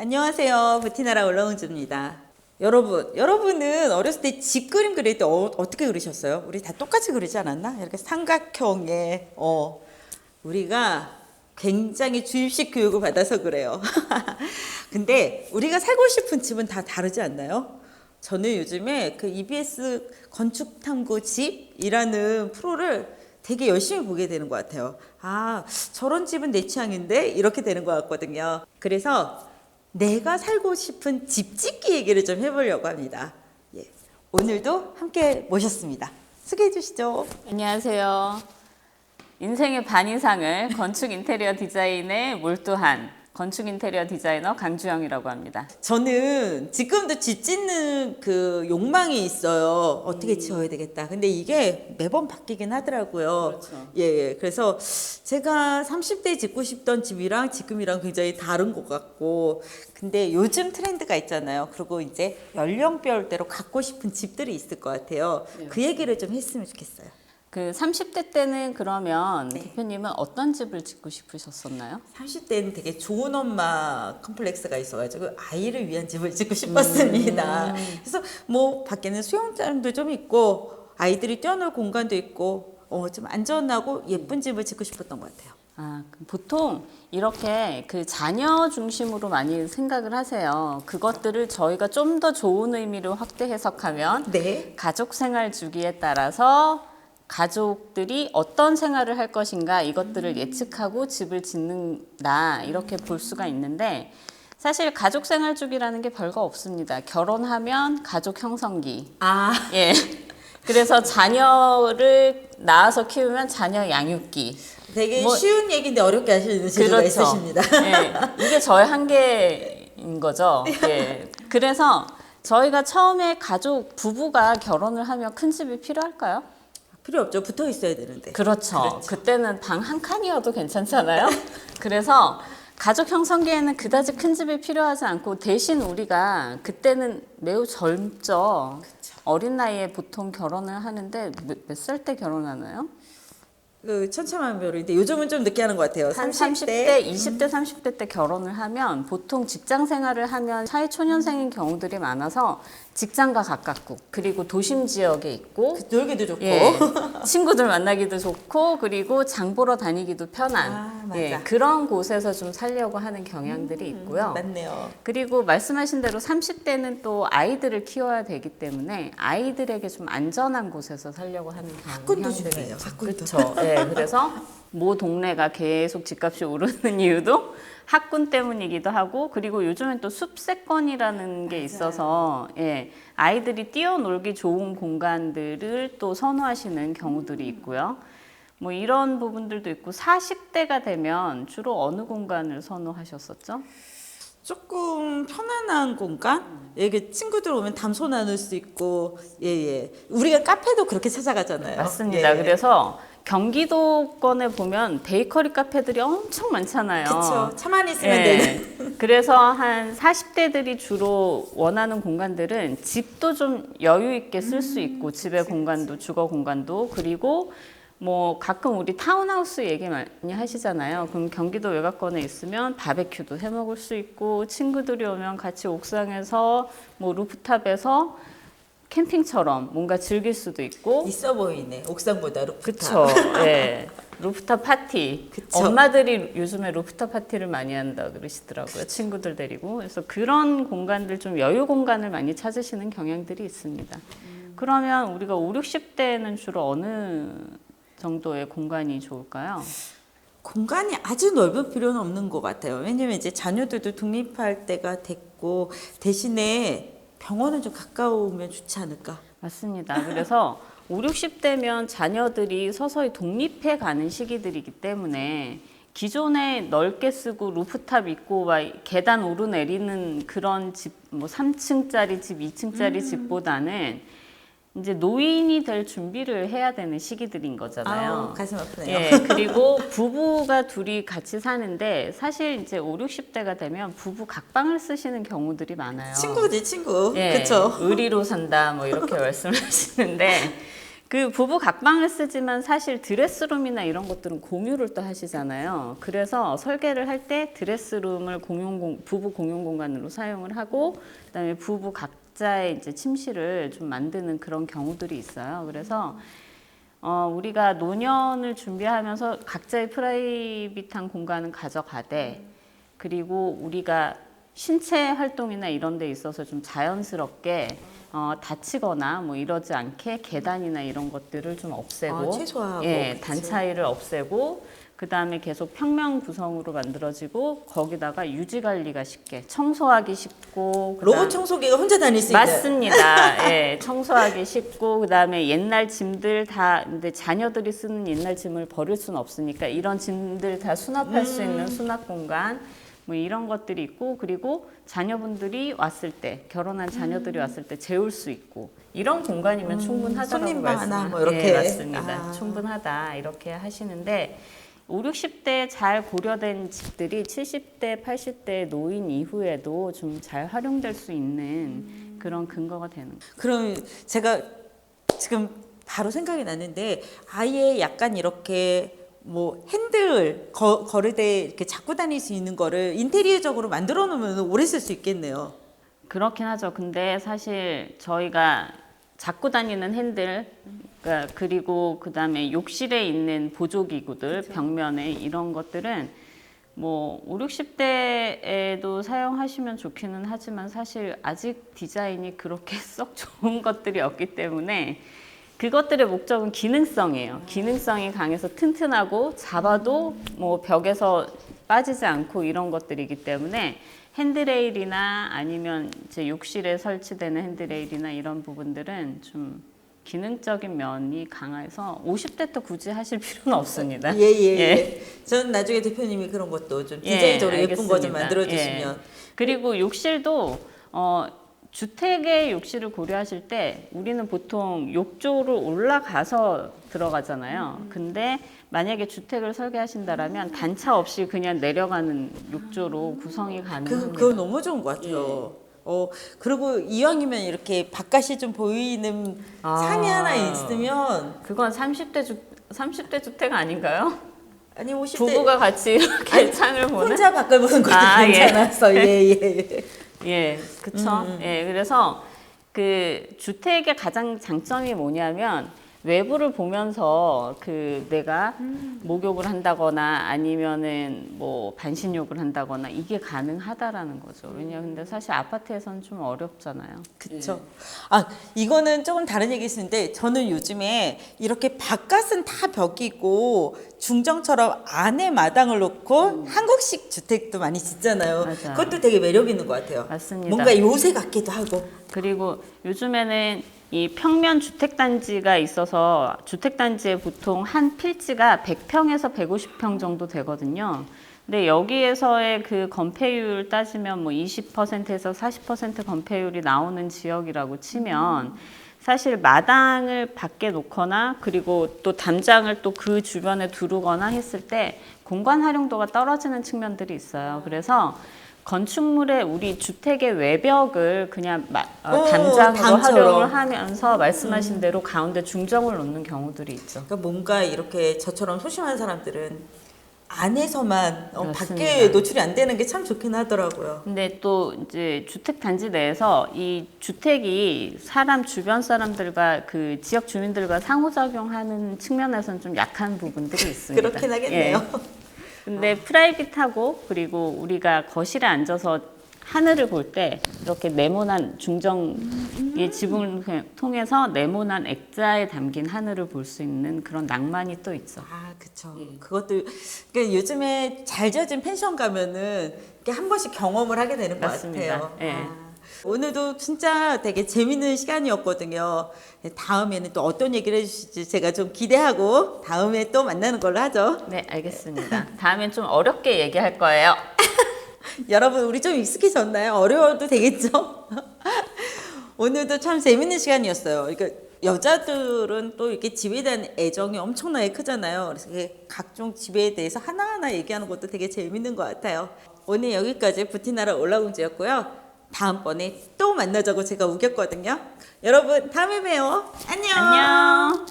안녕하세요. 부티나라 올라운주입니다. 여러분은 어렸을 때 집 그림 그릴 때 어떻게 그리셨어요? 우리 다 똑같이 그리지 않았나? 이렇게 삼각형의 우리가 굉장히 주입식 교육을 받아서 그래요. 근데 우리가 살고 싶은 집은 다 다르지 않나요? 저는 요즘에 그 EBS 건축탐구 집이라는 프로를 되게 열심히 보게 되는 것 같아요. 아, 저런 집은 내 취향인데? 이렇게 되는 것 같거든요. 그래서 내가 살고 싶은 집 짓기 얘기를 좀 해보려고 합니다. 예, 오늘도 함께 모셨습니다. 소개해 주시죠. 안녕하세요. 인생의 반 이상을 건축 인테리어 디자인에 몰두한 건축 인테리어 디자이너 강주영이라고 합니다. 저는 지금도 집 짓는 그 욕망이 있어요. 어떻게 지어야 되겠다. 근데 이게 매번 바뀌긴 하더라고요. 그렇죠. 예. 그래서 제가 30대 짓고 싶던 집이랑 지금이랑 굉장히 다른 것 같고, 근데 요즘 트렌드가 있잖아요. 그리고 이제 연령별대로 갖고 싶은 집들이 있을 것 같아요. 그 얘기를 좀 했으면 좋겠어요. 그 30대 때는 그러면 네. 대표님은 어떤 집을 짓고 싶으셨었나요? 30대는 되게 좋은 엄마 컴플렉스가 있어가지고 아이를 위한 집을 짓고 싶었습니다. 그래서 뭐 밖에는 수영장도 좀 있고 아이들이 뛰어놀 공간도 있고 좀 안전하고 예쁜 집을 짓고 싶었던 것 같아요. 그럼 보통 이렇게 그 자녀 중심으로 많이 생각을 하세요. 그것들을 저희가 좀 더 좋은 의미로 확대 해석하면 네. 가족 생활 주기에 따라서 가족들이 어떤 생활을 할 것인가 이것들을 예측하고 집을 짓는다 이렇게 볼 수가 있는데 사실 가족 생활 주기라는 게 별거 없습니다. 결혼하면 가족 형성기. 아, 예. 그래서 자녀를 낳아서 키우면 자녀 양육기. 되게 뭐- 쉬운 얘기인데 어렵게 하시는 재주가 그렇죠. 있으십니다. 예. 이게 저의 한계인 거죠. 예. 그래서 저희가 처음에 가족 부부가 결혼을 하면 큰 집이 필요할까요? 필요 없죠. 붙어 있어야 되는데. 그렇죠. 그때는 방 한 칸이어도 괜찮잖아요. 그래서 가족 형성기에는 그다지 큰 집이 필요하지 않고 대신 우리가 그때는 매우 젊죠. 어린 나이에 보통 결혼을 하는데 몇 살 때 결혼하나요? 그 천차만별인데 요즘은 좀 늦게 하는 것 같아요. 한 30대. 30대, 20대, 30대 때 결혼을 하면 보통 직장 생활을 하면 사회초년생인 경우들이 많아서 직장과 가깝고 그리고 도심 지역에 있고 놀기도 좋고. 예, 친구들 만나기도 좋고 그리고 장 보러 다니기도 편한 아, 맞아. 예, 그런 곳에서 좀 살려고 하는 경향들이 있고요. 맞네요. 그리고 말씀하신 대로 30대는 또 아이들을 키워야 되기 때문에 아이들에게 좀 안전한 곳에서 살려고 하는 학군도 경향들이 중요해요. 있죠. 학군도. 그렇죠. 예, 그래서 모 동네가 계속 집값이 오르는 이유도 학군 때문이기도 하고 그리고 요즘엔 또 숲세권이라는 게 있어서 예, 아이들이 뛰어놀기 좋은 공간들을 또 선호하시는 경우들이 있고요. 뭐 이런 부분들도 있고 40대가 되면 주로 어느 공간을 선호하셨었죠? 조금 편안한 공간? 이게 친구들 오면 담소 나눌 수 있고, 예. 우리가 카페도 그렇게 찾아가잖아요. 맞습니다. 예. 그래서 경기도권에 보면 베이커리 카페들이 엄청 많잖아요. 그쵸. 차만 있으면 예. 되는. 그래서 한 40대들이 주로 원하는 공간들은 집도 좀 여유 있게 쓸 수 있고 집의 공간도 주거 공간도 그리고 뭐 가끔 우리 타운하우스 얘기 많이 하시잖아요. 그럼 경기도 외곽권에 있으면 바베큐도 해 먹을 수 있고 친구들이 오면 같이 옥상에서 뭐 루프탑에서 캠핑처럼 뭔가 즐길 수도 있고 있어 보이네. 옥상보다 루프탑. 그쵸. 예. 루프탑 파티. 그쵸. 엄마들이 요즘에 루프탑 파티를 많이 한다 그러시더라고요. 친구들 데리고. 그래서 그런 공간들 좀 여유 공간을 많이 찾으시는 경향들이 있습니다. 그러면 우리가 5, 60대에는 주로 어느 정도의 공간이 좋을까요? 공간이 아주 넓은 필요는 없는 것 같아요. 왜냐면 이제 자녀들도 독립할 때가 됐고, 대신에 병원은 좀 가까우면 좋지 않을까. 맞습니다. 그래서 5, 60대면 자녀들이 서서히 독립해 가는 시기들이기 때문에 기존에 넓게 쓰고 루프탑 있고 막 계단 오르내리는 그런 집, 뭐 3층짜리 집, 2층짜리 집보다는 이제 노인이 될 준비를 해야 되는 시기들인 거잖아요. 아우, 가슴 아프네요. 예, 그리고 부부가 둘이 같이 사는데 사실 이제 5, 60대가 되면 부부 각방을 쓰시는 경우들이 많아요. 친구지, 친구. 예, 그쵸. 의리로 산다 뭐 이렇게 말씀하시는데 그 부부 각방을 쓰지만 사실 드레스룸이나 이런 것들은 공유를 또 하시잖아요. 그래서 설계를 할 때 드레스룸을 부부 공용 공간으로 사용을 하고 그다음에 부부 각자의 이제 침실을 좀 만드는 그런 경우들이 있어요. 그래서 우리가 노년을 준비하면서 각자의 프라이빗한 공간은 가져가되 그리고 우리가 신체 활동이나 이런 데 있어서 좀 자연스럽게 다치거나 뭐 이러지 않게 계단이나 이런 것들을 좀 없애고 최소화하고 예, 그치. 단 차이를 없애고 그다음에 계속 평면 구성으로 만들어지고 거기다가 유지 관리가 쉽게 청소하기 쉽고 로봇 청소기가 혼자 다닐 수 있는. 맞습니다. 예, 청소하기 쉽고 그다음에 옛날 짐들 다 근데 자녀들이 쓰는 옛날 짐을 버릴 수는 없으니까 이런 짐들 다 수납할 수 있는 수납 공간 뭐 이런 것들이 있고 그리고 자녀분들이 왔을 때 결혼한 자녀들이 왔을 때 재울 수 있고 이런 공간이면 충분하다고 손님방 하나 뭐 이렇게. 예, 맞습니다. 충분하다 이렇게 하시는데 5, 60대 잘 고려된 집들이 70대, 80대 노인 이후에도 좀 잘 활용될 수 있는 그런 근거가 되는 거예요. 그럼 제가 지금 바로 생각이 났는데 아예 약간 이렇게 뭐 핸들 걸을 때 이렇게 잡고 다닐 수 있는 거를 인테리어적으로 만들어 놓으면 오래 쓸 수 있겠네요. 그렇긴 하죠. 근데 사실 저희가 잡고 다니는 핸들 그러니까 그리고 그다음에 욕실에 있는 보조기구들 벽면에 이런 것들은 뭐 5, 60대에도 사용하시면 좋기는 하지만 사실 아직 디자인이 그렇게 썩 좋은 것들이 없기 때문에 그것들의 목적은 기능성이에요. 기능성이 강해서 튼튼하고 잡아도 뭐 벽에서 빠지지 않고 이런 것들이기 때문에 핸드레일이나 아니면 제 욕실에 설치되는 핸드레일이나 이런 부분들은 좀 기능적인 면이 강해서 50대 때 굳이 하실 필요는 없습니다. 예. 전 나중에 대표님이 그런 것도 좀 디자인적으로 예쁜 거 좀 알겠습니다. 만들어 주시면. 그리고 욕실도 주택의 욕실을 고려하실 때 우리는 보통 욕조로 올라가서 들어가잖아요. 근데 만약에 주택을 설계하신다라면 단차 없이 그냥 내려가는 욕조로 구성이 가능합니다. 그거 너무 좋은 것 같아요. 그리고 이왕이면 이렇게 바깥이 좀 보이는 상이 하나 있으면 그건 30대 주택 아닌가요? 아니 50대 부부가 같이 이렇게 창을 보는? 혼자 바꿔 보는 것도 예. 괜찮아서 예. 예, 그쵸. 예, 그래서 그 주택의 가장 장점이 뭐냐면 외부를 보면서 그 내가 목욕을 한다거나 아니면은 뭐 반신욕을 한다거나 이게 가능하다라는 거죠. 왜냐 근데 사실 아파트에서는 좀 어렵잖아요. 그쵸. 아, 이거는 조금 다른 얘기 있는데 저는 요즘에 이렇게 바깥은 다 벽이고 중정처럼 안에 마당을 놓고 한국식 주택도 많이 짓잖아요. 맞아요. 그것도 되게 매력 있는 것 같아요. 맞습니다. 뭔가 요새 같기도 하고. 그리고 요즘에는 이 평면 주택단지가 있어서 주택단지에 보통 한 필지가 100평에서 150평 정도 되거든요. 근데 여기에서의 그 건폐율 따지면 뭐 20%에서 40% 건폐율이 나오는 지역이라고 치면 사실 마당을 밖에 놓거나 그리고 또 담장을 또 그 주변에 두르거나 했을 때 공간 활용도가 떨어지는 측면들이 있어요. 그래서 건축물의 우리 주택의 외벽을 그냥 담장으로 담처럼. 활용을 하면서 말씀하신 대로 가운데 중정을 놓는 경우들이 있죠. 그러니까 뭔가 이렇게 저처럼 소심한 사람들은 안에서만 밖에 맞습니다. 노출이 안 되는 게 참 좋긴 하더라고요. 근데 또 이제 주택 단지 내에서 이 주택이 사람 주변 사람들과 그 지역 주민들과 상호작용하는 측면에서는 좀 약한 부분들이 있습니다. 그렇긴 하겠네요. 예. 근데 프라이빗하고 그리고 우리가 거실에 앉아서 하늘을 볼 때 이렇게 네모난 중정의 지붕을 통해서 네모난 액자에 담긴 하늘을 볼 수 있는 그런 낭만이 또 있죠. 아, 그쵸. 그것도 그러니까 요즘에 잘 지어진 펜션 가면은 이렇게 한 번씩 경험을 하게 되는 것 맞습니다. 같아요. 예. 오늘도 진짜 되게 재밌는 시간이었거든요. 다음에는 또 어떤 얘기를 해주실지 제가 좀 기대하고 다음에 또 만나는 걸로 하죠. 네, 알겠습니다. 다음엔 좀 어렵게 얘기할 거예요. 여러분 우리 좀 익숙해졌나요? 어려워도 되겠죠? 오늘도 참 재밌는 시간이었어요. 그러니까 여자들은 또 이렇게 집에 대한 애정이 엄청나게 크잖아요. 그래서 이게 각종 집에 대해서 하나하나 얘기하는 것도 되게 재밌는 것 같아요. 오늘 여기까지 부티나라 올라공주였고요. 다음번에 또 만나자고 제가 우겼거든요. 여러분 다음에 봬요. 안녕. 안녕.